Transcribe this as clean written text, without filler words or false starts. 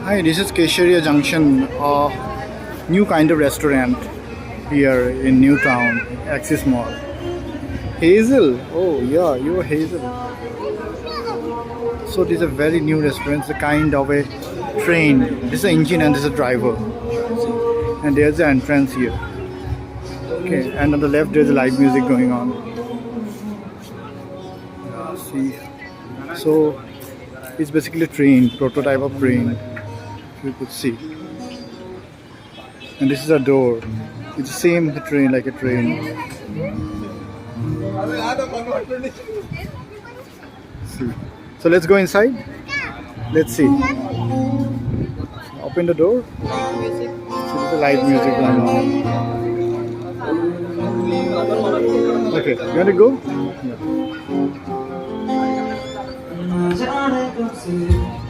Hi, this is Kesharia Junction, new kind of restaurant here in New Town, Axis Mall. Hazel, oh yeah, you're Hazel. So this is a very new restaurant, it's a kind of a train. This is an engine and this is a driver. And there's the entrance here. Okay, and on the left there's a live music going on. Yeah, see. So it's basically a train, prototype of train. You could see. And this is a door. It's the same train, like a train. See. So let's go inside. Let's see. Open the door. See, there's a live music going on. Okay, you want to go? Yeah.